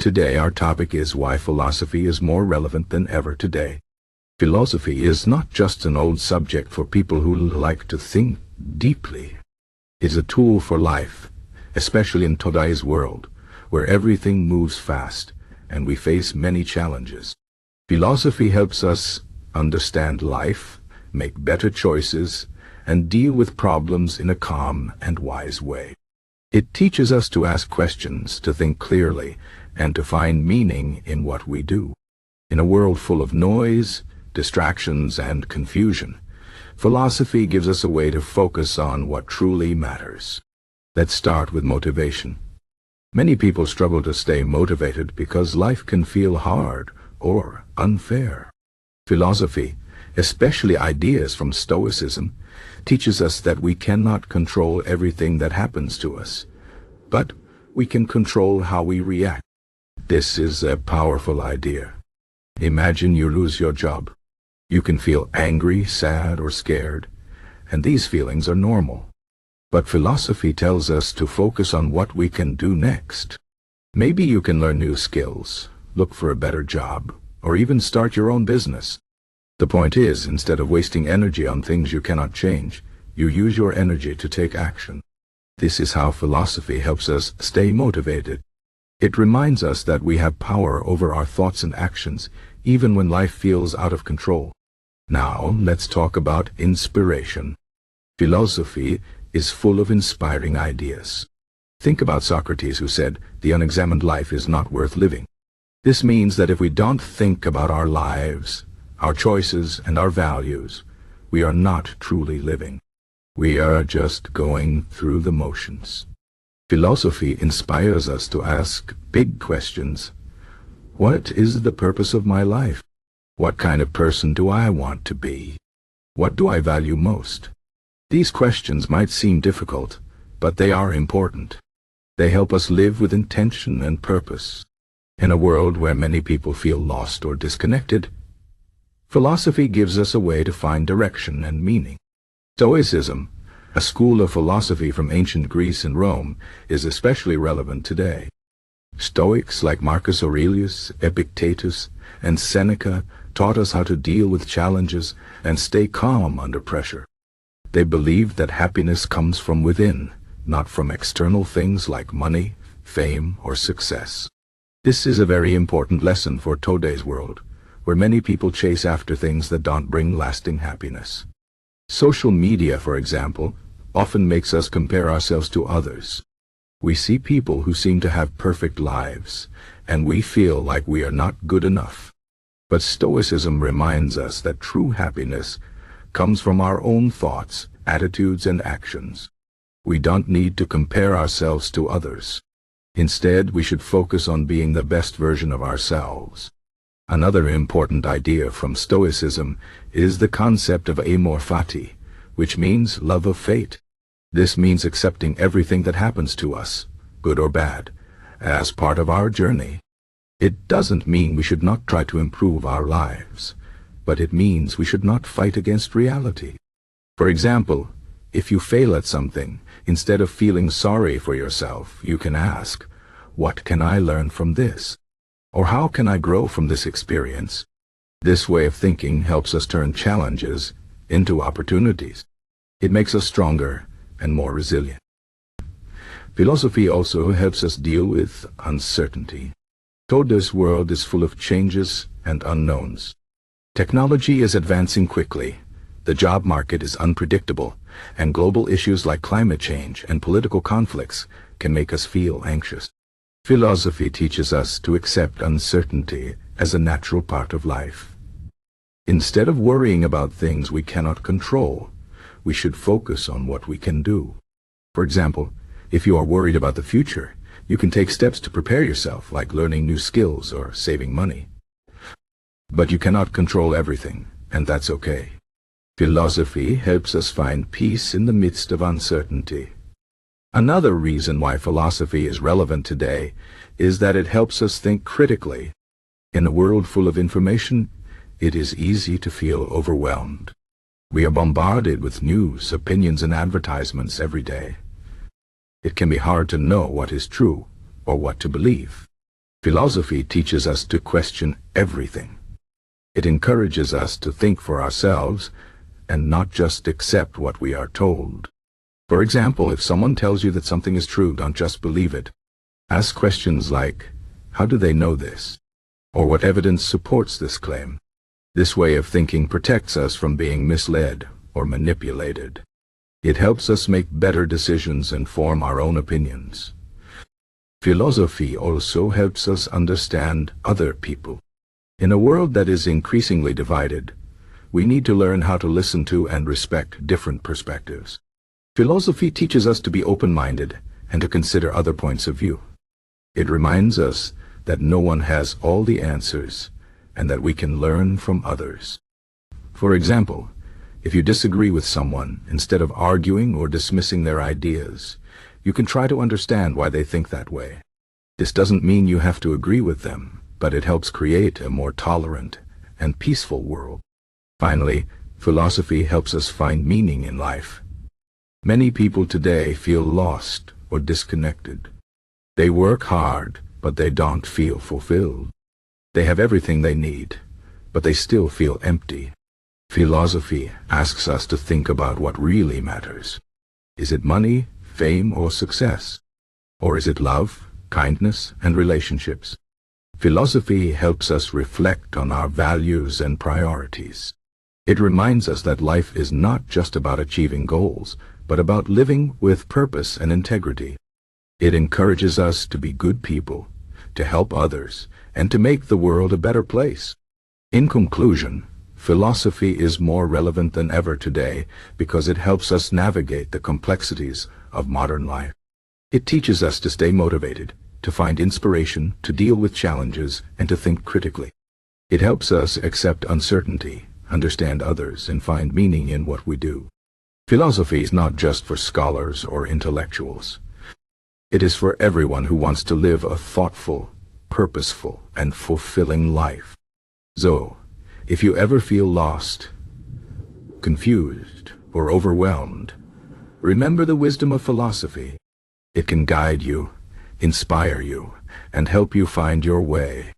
Today our topic is why philosophy is more relevant than ever today. Philosophy is not just an old subject for people who like to think deeply. It's a tool for life, especially in today's world, where everything moves fast and we face many challenges. Philosophy helps us understand life, make better choices, and deal with problems in a calm and wise way. It teaches us to ask questions, to think clearly, and to find meaning in what we do. In a world full of noise, distractions, and confusion, philosophy gives us a way to focus on what truly matters. Let's start with motivation. Many people struggle to stay motivated because life can feel hard or unfair. Philosophy, especially ideas from Stoicism, teaches us that we cannot control everything that happens to us, but we can control how we react. This is a powerful idea. Imagine you lose your job. You can feel angry, sad, or scared, and these feelings are normal. But philosophy tells us to focus on what we can do next. Maybe you can learn new skills, look for a better job, or even start your own business. The point is, instead of wasting energy on things you cannot change, you use your energy to take action. This is how philosophy helps us stay motivated. It reminds us that we have power over our thoughts and actions, even when life feels out of control. Now, let's talk about inspiration. Philosophy is full of inspiring ideas. Think about Socrates, who said, "The unexamined life is not worth living." This means that if we don't think about our lives, our choices, and our values, we are not truly living. We are just going through the motions. Philosophy inspires us to ask big questions. What is the purpose of my life? What kind of person do I want to be? What do I value most? These questions might seem difficult, but they are important. They help us live with intention and purpose. In a world where many people feel lost or disconnected, philosophy gives us a way to find direction and meaning. Stoicism, a school of philosophy from ancient Greece and Rome, is especially relevant today. Stoics like Marcus Aurelius, Epictetus, and Seneca taught us how to deal with challenges and stay calm under pressure. They believed that happiness comes from within, not from external things like money, fame, or success. This is a very important lesson for today's world, where many people chase after things that don't bring lasting happiness. Social media, for example, often makes us compare ourselves to others. We see people who seem to have perfect lives, and we feel like we are not good enough. But Stoicism reminds us that true happiness comes from our own thoughts, attitudes, and actions. We don't need to compare ourselves to others. Instead, we should focus on being the best version of ourselves. Another important idea from Stoicism is the concept of Amor fati, which means love of fate. This means accepting everything that happens to us, good or bad, as part of our journey. It doesn't mean we should not try to improve our lives, but it means we should not fight against reality. For example, if you fail at something, instead of feeling sorry for yourself, you can ask, "What can I learn from this?" Or "How can I grow from this experience?" This way of thinking helps us turn challenges into opportunities. It makes us stronger and more resilient. Philosophy also helps us deal with uncertainty. Today's world is full of changes and unknowns. Technology is advancing quickly, the job market is unpredictable, and global issues like climate change and political conflicts can make us feel anxious. Philosophy teaches us to accept uncertainty as a natural part of life. Instead of worrying about things we cannot control, we should focus on what we can do. For example, if you are worried about the future, you can take steps to prepare yourself, like learning new skills or saving money. But you cannot control everything, and that's okay. Philosophy helps us find peace in the midst of uncertainty. Another reason why philosophy is relevant today is that it helps us think critically. In a world full of information, it is easy to feel overwhelmed. We are bombarded with news, opinions, and advertisements every day. It can be hard to know what is true or what to believe. Philosophy teaches us to question everything. It encourages us to think for ourselves and not just accept what we are told. For example, if someone tells you that something is true, don't just believe it. Ask questions like, how do they know this? Or what evidence supports this claim? This way of thinking protects us from being misled or manipulated. It helps us make better decisions and form our own opinions. Philosophy also helps us understand other people. In a world that is increasingly divided, we need to learn how to listen to and respect different perspectives. Philosophy teaches us to be open-minded and to consider other points of view. It reminds us that no one has all the answers and that we can learn from others. For example, if you disagree with someone, instead of arguing or dismissing their ideas, you can try to understand why they think that way. This doesn't mean you have to agree with them, but it helps create a more tolerant and peaceful world. Finally, philosophy helps us find meaning in life. Many people today feel lost or disconnected. They work hard, but they don't feel fulfilled. They have everything they need, but they still feel empty. Philosophy asks us to think about what really matters. Is it money, fame, or success? Or is it love, kindness, and relationships? Philosophy helps us reflect on our values and priorities. It reminds us that life is not just about achieving goals, but about living with purpose and integrity. It encourages us to be good people, to help others, and to make the world a better place. In conclusion, philosophy is more relevant than ever today because it helps us navigate the complexities of modern life. It teaches us to stay motivated, to find inspiration, to deal with challenges, and to think critically. It helps us accept uncertainty, understand others, and find meaning in what we do. Philosophy is not just for scholars or intellectuals. It is for everyone who wants to live a thoughtful, purposeful, and fulfilling life. So, if you ever feel lost, confused, or overwhelmed, remember the wisdom of philosophy. It can guide you, inspire you, and help you find your way.